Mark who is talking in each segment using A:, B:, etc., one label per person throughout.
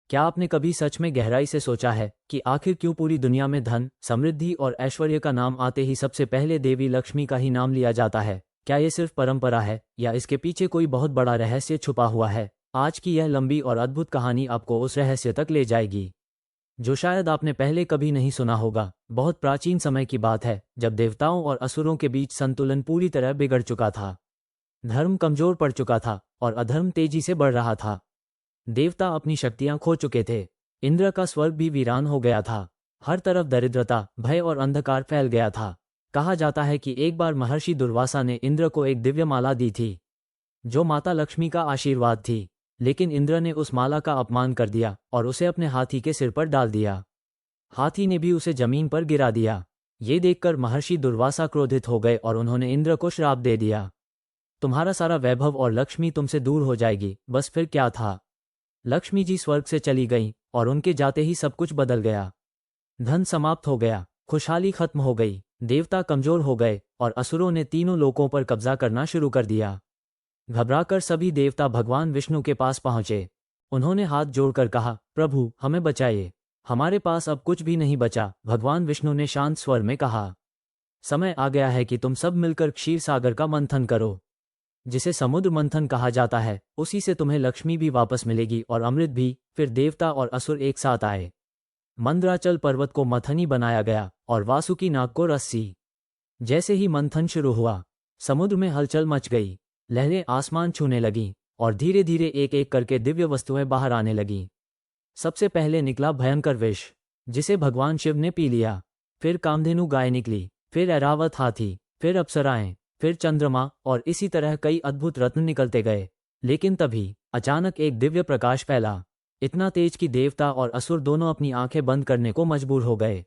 A: क्या आपने कभी सच में गहराई से सोचा है कि आखिर क्यों पूरी दुनिया में धन, समृद्धि और ऐश्वर्य का नाम आते ही सबसे पहले देवी लक्ष्मी का ही नाम लिया जाता है? क्या ये सिर्फ परंपरा है या इसके पीछे कोई बहुत बड़ा रहस्य छुपा हुआ है? आज की यह लंबी और अद्भुत कहानी आपको उस रहस्य तक ले जाएगी जो शायद आपने पहले कभी नहीं सुना होगा। बहुत प्राचीन समय की बात है, जब देवताओं और असुरों के बीच संतुलन पूरी तरह बिगड़ चुका था। धर्म कमजोर पड़ चुका था और अधर्म तेजी से बढ़ रहा था। देवता अपनी शक्तियां खो चुके थे। इंद्र का स्वर्ग भी वीरान हो गया था। हर तरफ दरिद्रता, भय और अंधकार फैल गया था। कहा जाता है कि एक बार महर्षि दुर्वासा ने इंद्र को एक दिव्य माला दी थी जो माता लक्ष्मी का आशीर्वाद थी, लेकिन इंद्र ने उस माला का अपमान कर दिया और उसे अपने हाथी के सिर पर डाल दिया। हाथी ने भी उसे जमीन पर गिरा दिया। ये देखकर महर्षि दुर्वासा क्रोधित हो गए और उन्होंने इंद्र को श्राप दे दिया, तुम्हारा सारा वैभव और लक्ष्मी तुमसे दूर हो जाएगी। बस फिर क्या था, लक्ष्मी जी स्वर्ग से चली गईं और उनके जाते ही सब कुछ बदल गया। धन समाप्त हो गया, खुशहाली खत्म हो गई, देवता कमजोर हो गए और असुरों ने तीनों लोकों पर कब्जा करना शुरू कर दिया। घबराकर सभी देवता भगवान विष्णु के पास पहुंचे। उन्होंने हाथ जोड़कर कहा, प्रभु हमें बचाइए, हमारे पास अब कुछ भी नहीं बचा। भगवान विष्णु ने शांत स्वर में कहा, समय आ गया है कि तुम सब मिलकर क्षीर सागर का मंथन करो। जिसे समुद्र मंथन कहा जाता है, उसी से तुम्हें लक्ष्मी भी वापस मिलेगी और अमृत भी। फिर देवता और असुर एक साथ आए। मंदराचल पर्वत को मथनी बनाया गया और वासुकी नाग को रस्सी। जैसे ही मंथन शुरू हुआ, समुद्र में हलचल मच गई। लहरें आसमान छूने लगीं और धीरे धीरे एक एक करके दिव्य वस्तुएं बाहर आने लगीं। सबसे पहले निकला भयंकर विष, जिसे भगवान शिव ने पी लिया। फिर कामधेनु गाय निकली, फिर ऐरावत हाथी, फिर अप्सराएं, फिर चंद्रमा और इसी तरह कई अद्भुत रत्न निकलते गए। लेकिन तभी अचानक एक दिव्य प्रकाश फैला, इतना तेज कि देवता और असुर दोनों अपनी आंखें बंद करने को मजबूर हो गए।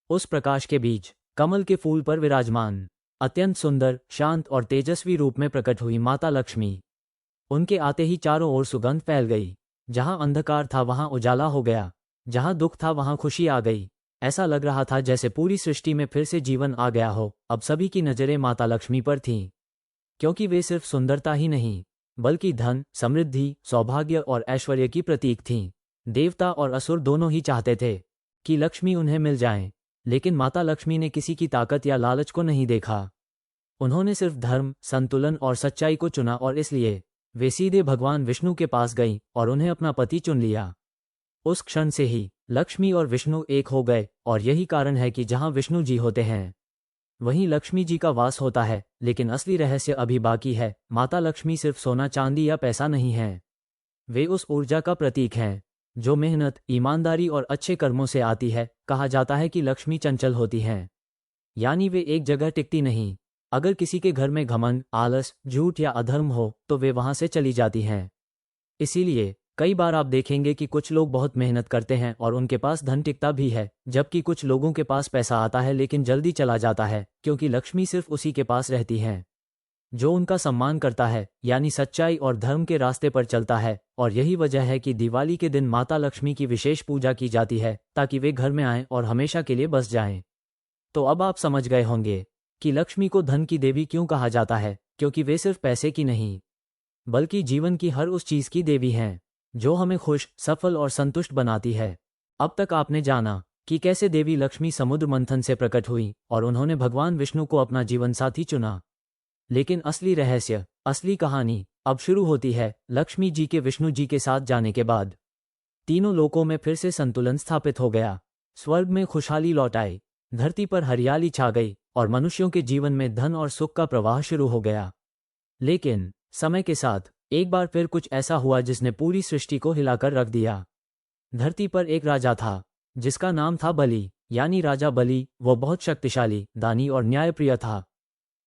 A: उस प्रकाश के बीच कमल के फूल पर विराजमान, अत्यंत सुंदर, शांत और तेजस्वी रूप में प्रकट हुई माता लक्ष्मी। उनके आते ही चारों ओर सुगंध फैल गई। जहां अंधकार था वहां उजाला हो गया, जहां दुख था वहां खुशी आ गई। ऐसा लग रहा था जैसे पूरी सृष्टि में फिर से जीवन आ गया हो। अब सभी की नजरें माता लक्ष्मी पर थीं, क्योंकि वे सिर्फ सुंदरता ही नहीं, बल्कि धन, समृद्धि, सौभाग्य और ऐश्वर्य की प्रतीक थीं। देवता और असुर दोनों ही चाहते थे कि लक्ष्मी उन्हें मिल जाए, लेकिन माता लक्ष्मी ने किसी की ताकत या लालच को नहीं देखा। उन्होंने सिर्फ धर्म, संतुलन और सच्चाई को चुना और इसलिए वे सीधे भगवान विष्णु के पास गईं और उन्हें अपना पति चुन लिया। उस क्षण से ही लक्ष्मी और विष्णु एक हो गए और यही कारण है कि जहां विष्णु जी होते हैं वहीं लक्ष्मी जी का वास होता है। लेकिन असली रहस्य अभी बाकी है। माता लक्ष्मी सिर्फ सोना चांदी या पैसा नहीं है, वे उस ऊर्जा का प्रतीक हैं जो मेहनत, ईमानदारी और अच्छे कर्मों से आती है। कहा जाता है कि लक्ष्मी चंचल होती हैं, यानी वे एक जगह टिकती नहीं। अगर किसी के घर में घमंड, आलस, झूठ या अधर्म हो तो वे वहां से चली जाती हैं। इसीलिए कई बार आप देखेंगे कि कुछ लोग बहुत मेहनत करते हैं और उनके पास धन टिकता भी है, जबकि कुछ लोगों के पास पैसा आता है लेकिन जल्दी चला जाता है, क्योंकि लक्ष्मी सिर्फ उसी के पास रहती हैं जो उनका सम्मान करता है, यानी सच्चाई और धर्म के रास्ते पर चलता है। और यही वजह है कि दिवाली के दिन माता लक्ष्मी की विशेष पूजा की जाती है, ताकि वे घर में आएं और हमेशा के लिए बस जाएं। तो अब आप समझ गए होंगे कि लक्ष्मी को धन की देवी क्यों कहा जाता है, क्योंकि वे सिर्फ पैसे की नहीं, बल्कि जीवन की हर उस चीज की देवी हैं जो हमें खुश, सफल और संतुष्ट बनाती है। अब तक आपने जाना कि कैसे देवी लक्ष्मी समुद्र मंथन से प्रकट हुई और उन्होंने भगवान विष्णु को अपना जीवन साथी चुना। लेकिन असली रहस्य, असली कहानी अब शुरू होती है। लक्ष्मी जी के विष्णु जी के साथ जाने के बाद तीनों लोकों में फिर से संतुलन स्थापित हो गया। स्वर्ग में खुशहाली लौट आई, धरती पर हरियाली छा गई और मनुष्यों के जीवन में धन और सुख का प्रवाह शुरू हो गया। लेकिन समय के साथ एक बार फिर कुछ ऐसा हुआ जिसने पूरी सृष्टि को हिलाकर रख दिया। धरती पर एक राजा था जिसका नाम था बलि, यानी राजा बलि। वो बहुत शक्तिशाली, दानी और न्यायप्रिय था।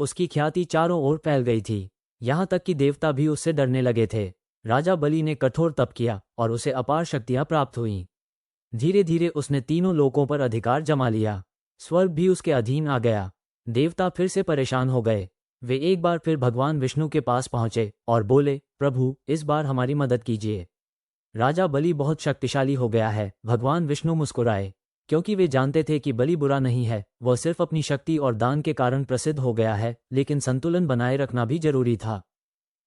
A: उसकी ख्याति चारों ओर फैल गई थी, यहाँ तक कि देवता भी उससे डरने लगे थे। राजा बलि ने कठोर तप किया और उसे अपार शक्तियां प्राप्त हुईं। धीरे धीरे उसने तीनों लोकों पर अधिकार जमा लिया, स्वर्ग भी उसके अधीन आ गया। देवता फिर से परेशान हो गए। वे एक बार फिर भगवान विष्णु के पास पहुंचे और बोले, प्रभु इस बार हमारी मदद कीजिए। राजा बलि बहुत शक्तिशाली हो गया है। भगवान विष्णु मुस्कुराए, क्योंकि वे जानते थे कि बलि बुरा नहीं है, वह सिर्फ अपनी शक्ति और दान के कारण प्रसिद्ध हो गया है। लेकिन संतुलन बनाए रखना भी जरूरी था।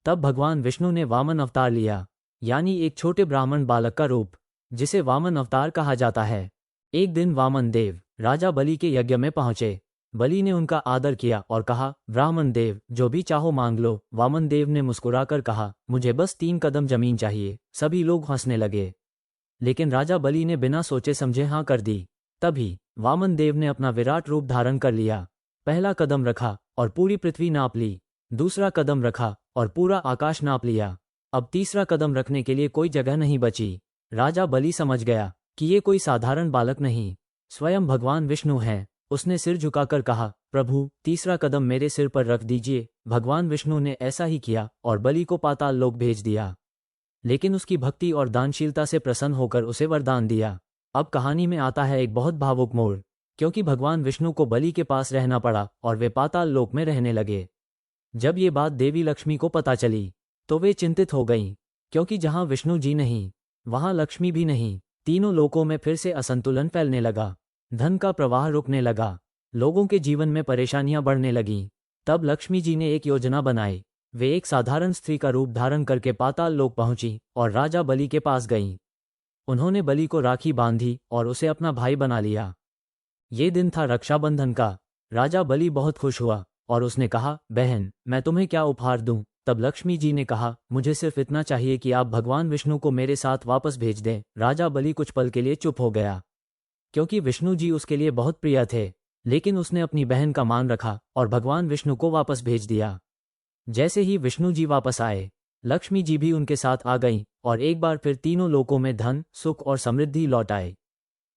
A: तब भगवान विष्णु ने वामन अवतार लिया, यानी एक छोटे ब्राह्मण बालक का रूप, जिसे वामन अवतार कहा जाता है। एक दिन वामन देव राजा बलि के यज्ञ में पहुंचे। बलि ने उनका आदर किया और कहा, ब्राह्मण देव, जो भी चाहो मांग लो। वामन देव ने मुस्कुराकर कहा, मुझे बस 3 कदम जमीन चाहिए। सभी लोग हंसने लगे, लेकिन राजा बलि ने बिना सोचे समझे हाँ कर दी। तभी वामन देव ने अपना विराट रूप धारण कर लिया। पहला कदम रखा और पूरी पृथ्वी नाप ली। दूसरा कदम रखा और पूरा आकाश नाप लिया। अब तीसरा कदम रखने के लिए कोई जगह नहीं बची। राजा बलि समझ गया कि ये कोई साधारण बालक नहीं, स्वयं भगवान विष्णु हैं। उसने सिर झुकाकर कहा, प्रभु, तीसरा कदम मेरे सिर पर रख दीजिए। भगवान विष्णु ने ऐसा ही किया और बलि को पाताल लोक भेज दिया। लेकिन उसकी भक्ति और दानशीलता से प्रसन्न होकर उसे वरदान दिया। अब कहानी में आता है एक बहुत भावुक मोड़, क्योंकि भगवान विष्णु को बलि के पास रहना पड़ा और वे पाताल लोक में रहने लगे। जब ये बात देवी लक्ष्मी को पता चली तो वे चिंतित हो गईं, क्योंकि जहां विष्णु जी नहीं वहां लक्ष्मी भी नहीं। तीनों लोकों में फिर से असंतुलन फैलने लगा। धन का प्रवाह रुकने लगा। लोगों के जीवन में परेशानियां बढ़ने लगीं। तब लक्ष्मी जी ने एक योजना बनाई। वे एक साधारण स्त्री का रूप धारण करके पाताल लोक पहुंची और राजा बलि के पास गईं। उन्होंने बलि को राखी बांधी और उसे अपना भाई बना लिया। ये दिन था रक्षाबंधन का। राजा बलि बहुत खुश हुआ और उसने कहा, बहन, मैं तुम्हें क्या उपहार दूं? तब लक्ष्मी जी ने कहा, मुझे सिर्फ इतना चाहिए कि आप भगवान विष्णु को मेरे साथ वापस भेज दें। राजा बलि कुछ पल के लिए चुप हो गया, क्योंकि विष्णु जी उसके लिए बहुत प्रिय थे। लेकिन उसने अपनी बहन का मान रखा और भगवान विष्णु को वापस भेज दिया। जैसे ही विष्णु जी वापस आए, लक्ष्मी जी भी उनके साथ आ गईं और एक बार फिर तीनों लोकों में धन, सुख और समृद्धि लौट आए।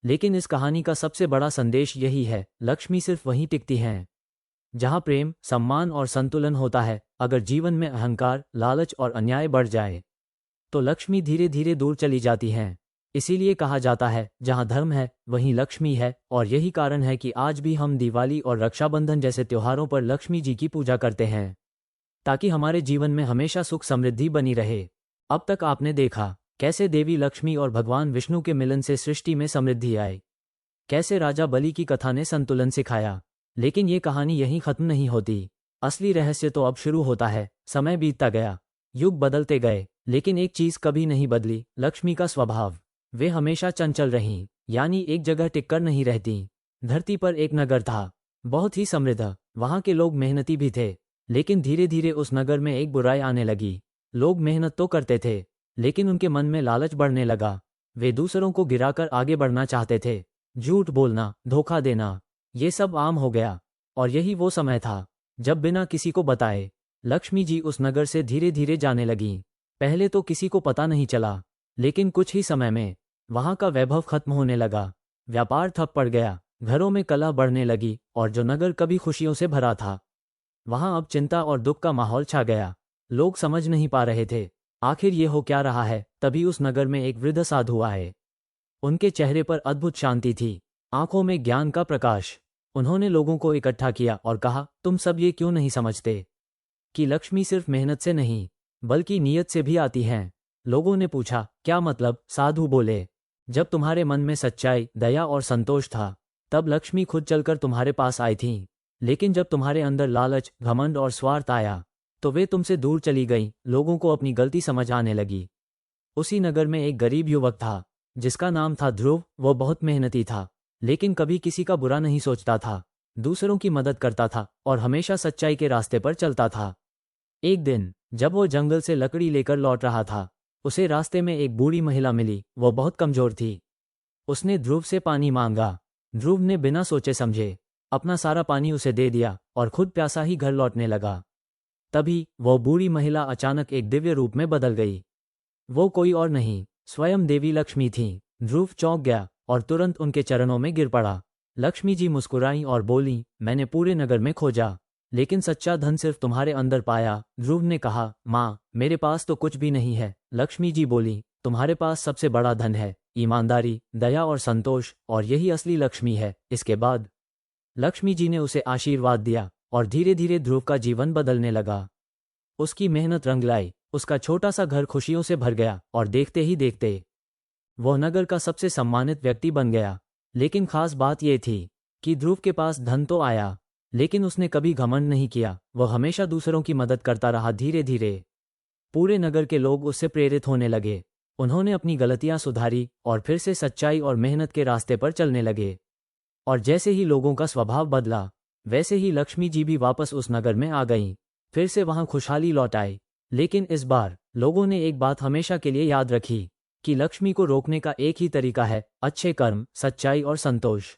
A: लेकिन इस कहानी का सबसे बड़ा संदेश यही है, लक्ष्मी सिर्फ वहीं टिकती हैं जहां प्रेम, सम्मान और संतुलन होता है। अगर जीवन में अहंकार, लालच और अन्याय बढ़ जाए तो लक्ष्मी धीरे धीरे दूर चली जाती हैं। इसीलिए कहा जाता है, जहां धर्म है वहीं लक्ष्मी है। और यही कारण है कि आज भी हम दिवाली और रक्षाबंधन जैसे त्योहारों पर लक्ष्मी जी की पूजा करते हैं, ताकि हमारे जीवन में हमेशा सुख समृद्धि बनी रहे। अब तक आपने देखा कैसे देवी लक्ष्मी और भगवान विष्णु के मिलन से सृष्टि में समृद्धि आई, कैसे राजा बलि की कथा ने संतुलन सिखाया। लेकिन ये कहानी यहीं खत्म नहीं होती। असली रहस्य तो अब शुरू होता है। समय बीतता गया, युग बदलते गए, लेकिन एक चीज कभी नहीं बदली, लक्ष्मी का स्वभाव। वे हमेशा चंचल रहीं, यानी एक जगह टिककर नहीं रहती। धरती पर एक नगर था, बहुत ही समृद्ध। वहां के लोग मेहनती भी थे, लेकिन धीरे धीरे उस नगर में एक बुराई आने लगी। लोग मेहनत तो करते थे, लेकिन उनके मन में लालच बढ़ने लगा। वे दूसरों को गिराकर आगे बढ़ना चाहते थे। झूठ बोलना, धोखा देना, ये सब आम हो गया। और यही वो समय था जब बिना किसी को बताए लक्ष्मी जी उस नगर से धीरे धीरे जाने लगीं। पहले तो किसी को पता नहीं चला, लेकिन कुछ ही समय में वहां का वैभव खत्म होने लगा। व्यापार ठप पड़ गया, घरों में कलह बढ़ने लगी और जो नगर कभी खुशियों से भरा था, वहां अब चिंता और दुख का माहौल छा गया। लोग समझ नहीं पा रहे थे आखिर ये हो क्या रहा है। तभी उस नगर में एक वृद्ध साधु आए। उनके चेहरे पर अद्भुत शांति थी, आंखों में ज्ञान का प्रकाश। उन्होंने लोगों को इकट्ठा किया और कहा, तुम सब ये क्यों नहीं समझते कि लक्ष्मी सिर्फ मेहनत से नहीं बल्कि नीयत से भी आती हैं? लोगों ने पूछा, क्या मतलब? साधु बोले, जब तुम्हारे मन में सच्चाई, दया और संतोष था, तब लक्ष्मी खुद चलकर तुम्हारे पास आई थीं। लेकिन जब तुम्हारे अंदर लालच, घमंड और स्वार्थ आया, तो वे तुमसे दूर चली गईं। लोगों को अपनी गलती समझ आने लगी। उसी नगर में एक गरीब युवक था, जिसका नाम था ध्रुव। वो बहुत मेहनती था, लेकिन कभी किसी का बुरा नहीं सोचता था, दूसरों की मदद करता था और हमेशा सच्चाई के रास्ते पर चलता था। एक दिन जब वो जंगल से लकड़ी लेकर लौट रहा था, उसे रास्ते में एक बूढ़ी महिला मिली। वो बहुत कमजोर थी। उसने ध्रुव से पानी मांगा। ध्रुव ने बिना सोचे समझे अपना सारा पानी उसे दे दिया और खुद प्यासा ही घर लौटने लगा। तभी वो बूढ़ी महिला अचानक एक दिव्य रूप में बदल गई। वो कोई और नहीं, स्वयं देवी लक्ष्मी थीं। ध्रुव चौंक गया और तुरंत उनके चरणों में गिर पड़ा। लक्ष्मी जी मुस्कुराईं और बोलीं, मैंने पूरे नगर में खोजा, लेकिन सच्चा धन सिर्फ तुम्हारे अंदर पाया। ध्रुव ने कहा, माँ, मेरे पास तो कुछ भी नहीं है। लक्ष्मी जी बोली, तुम्हारे पास सबसे बड़ा धन है, ईमानदारी, दया और संतोष, और यही असली लक्ष्मी है। इसके बाद लक्ष्मी जी ने उसे आशीर्वाद दिया और धीरे धीरे ध्रुव का जीवन बदलने लगा। उसकी मेहनत रंग लाई, उसका छोटा सा घर खुशियों से भर गया और देखते ही देखते वह नगर का सबसे सम्मानित व्यक्ति बन गया। लेकिन खास बात यह थी कि ध्रुव के पास धन तो आया, लेकिन उसने कभी घमंड नहीं किया। वह हमेशा दूसरों की मदद करता रहा। धीरे धीरे पूरे नगर के लोग उससे प्रेरित होने लगे। उन्होंने अपनी गलतियां सुधारी और फिर से सच्चाई और मेहनत के रास्ते पर चलने लगे। और जैसे ही लोगों का स्वभाव बदला, वैसे ही लक्ष्मी जी भी वापस उस नगर में आ गईं। फिर से वहां खुशहाली लौट आई। लेकिन इस बार लोगों ने एक बात हमेशा के लिए याद रखी कि लक्ष्मी को रोकने का एक ही तरीका है, अच्छे कर्म, सच्चाई और संतोष।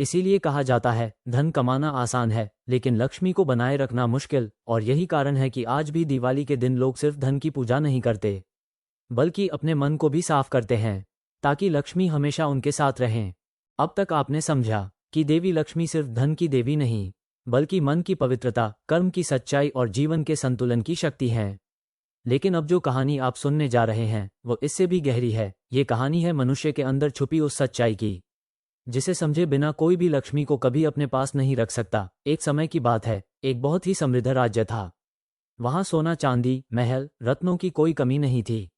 A: इसीलिए कहा जाता है, धन कमाना आसान है लेकिन लक्ष्मी को बनाए रखना मुश्किल। और यही कारण है कि आज भी दिवाली के दिन लोग सिर्फ धन की पूजा नहीं करते, बल्कि अपने मन को भी साफ करते हैं, ताकि लक्ष्मी हमेशा उनके साथ रहें। अब तक आपने समझा कि देवी लक्ष्मी सिर्फ धन की देवी नहीं, बल्कि मन की पवित्रता, कर्म की सच्चाई और जीवन के संतुलन की शक्ति है। लेकिन अब जो कहानी आप सुनने जा रहे हैं वो इससे भी गहरी है। ये कहानी है मनुष्य के अंदर छुपी उस सच्चाई की, जिसे समझे बिना कोई भी लक्ष्मी को कभी अपने पास नहीं रख सकता। एक समय की बात है, एक बहुत ही समृद्ध राज्य था। वहां सोना, चांदी, महल, रत्नों की कोई कमी नहीं थी।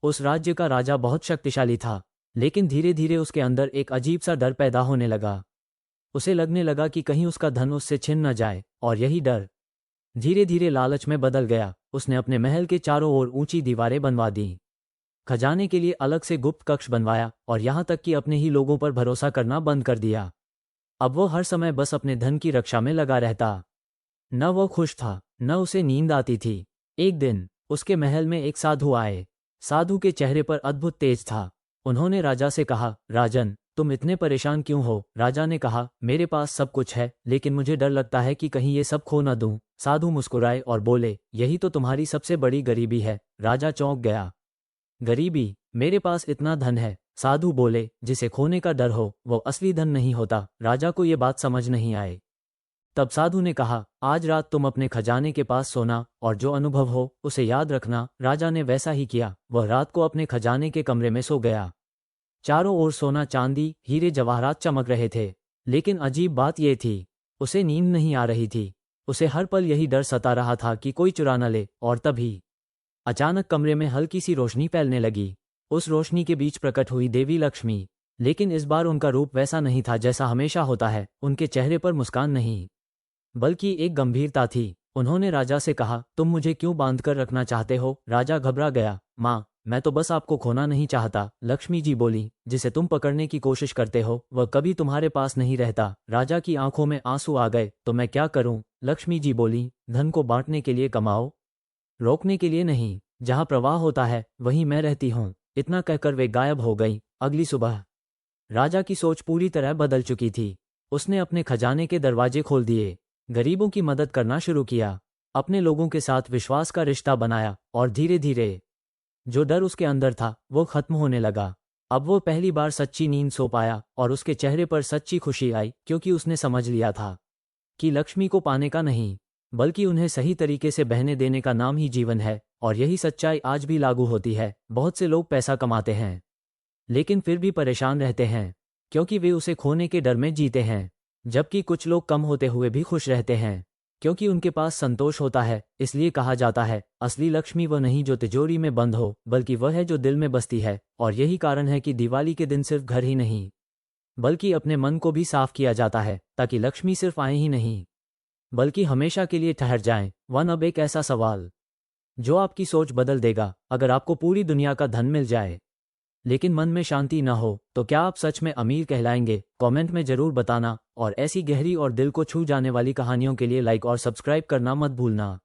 A: उस राज्य का राजा बहुत शक्तिशाली था, लेकिन धीरे धीरे उसके अंदर एक अजीब सा डर पैदा होने लगा। उसे लगने लगा कि कहीं उसका धन उससे छिन न जाए, और यही डर धीरे धीरे लालच में बदल गया। उसने अपने महल के चारों ओर ऊंची दीवारें बनवा दी, खजाने के लिए अलग से गुप्त कक्ष बनवाया और यहां तक कि अपने ही लोगों पर भरोसा करना बंद कर दिया। अब वो हर समय बस अपने धन की रक्षा में लगा रहता। न वो खुश था, न उसे नींद आती थी। एक दिन उसके महल में एक साधु आए। साधु के चेहरे पर अद्भुत तेज था। उन्होंने राजा से कहा, राजन, तुम इतने परेशान क्यों हो? राजा ने कहा, मेरे पास सब कुछ है, लेकिन मुझे डर लगता है कि कहीं ये सब खो न दूं। साधु मुस्कुराए और बोले, यही तो तुम्हारी सबसे बड़ी गरीबी है। राजा चौंक गया। गरीबी? मेरे पास इतना धन है। साधु बोले, जिसे खोने का डर हो वो असली धन नहीं होता। राजा को ये बात समझ नहीं आई। तब साधु ने कहा, आज रात तुम अपने खजाने के पास सोना और जो अनुभव हो उसे याद रखना। राजा ने वैसा ही किया। वह रात को अपने खजाने के कमरे में सो गया। चारों ओर सोना, चांदी, हीरे जवाहरात चमक रहे थे। लेकिन अजीब बात यह थी, उसे नींद नहीं आ रही थी। उसे हर पल यही डर सता रहा था कि कोई चुरा न ले। और तभी अचानक कमरे में हल्की सी रोशनी फैलने लगी। उस रोशनी के बीच प्रकट हुई देवी लक्ष्मी। लेकिन इस बार उनका रूप वैसा नहीं था जैसा हमेशा होता है। उनके चेहरे पर मुस्कान नहीं, बल्कि एक गंभीरता थी। उन्होंने राजा से कहा, तुम मुझे क्यों बांध कर रखना चाहते हो? राजा घबरा गया। माँ, मैं तो बस आपको खोना नहीं चाहता। लक्ष्मी जी बोली, जिसे तुम पकड़ने की कोशिश करते हो वह कभी तुम्हारे पास नहीं रहता। राजा की आंखों में आंसू आ गए। तो मैं क्या करूं? लक्ष्मी जी बोली, धन को बांटने के लिए कमाओ, रोकने के लिए नहीं। जहां प्रवाह होता है वहीं मैं रहती हूँ। इतना कहकर वे गायब हो गई। अगली सुबह राजा की सोच पूरी तरह बदल चुकी थी। उसने अपने खजाने के दरवाजे खोल दिए, गरीबों की मदद करना शुरू किया, अपने लोगों के साथ विश्वास का रिश्ता बनाया और धीरे धीरे जो डर उसके अंदर था वो खत्म होने लगा। अब वो पहली बार सच्ची नींद सो पाया और उसके चेहरे पर सच्ची खुशी आई, क्योंकि उसने समझ लिया था कि लक्ष्मी को पाने का नहीं, बल्कि उन्हें सही तरीके से बहने देने का नाम ही जीवन है। और यही सच्चाई आज भी लागू होती है। बहुत से लोग पैसा कमाते हैं, लेकिन फिर भी परेशान रहते हैं, क्योंकि वे उसे खोने के डर में जीते हैं। जबकि कुछ लोग कम होते हुए भी खुश रहते हैं, क्योंकि उनके पास संतोष होता है। इसलिए कहा जाता है, असली लक्ष्मी वह नहीं जो तिजोरी में बंद हो, बल्कि वह है जो दिल में बसती है। और यही कारण है कि दिवाली के दिन सिर्फ घर ही नहीं, बल्कि अपने मन को भी साफ किया जाता है, ताकि लक्ष्मी सिर्फ आए ही नहीं, बल्कि हमेशा के लिए ठहर जाएं। अब एक ऐसा सवाल जो आपकी सोच बदल देगा। अगर आपको पूरी दुनिया का धन मिल जाए, लेकिन मन में शांति न हो, तो क्या आप सच में अमीर कहलाएंगे? कमेंट में जरूर बताना। और ऐसी गहरी और दिल को छू जाने वाली कहानियों के लिए लाइक और सब्सक्राइब करना मत भूलना।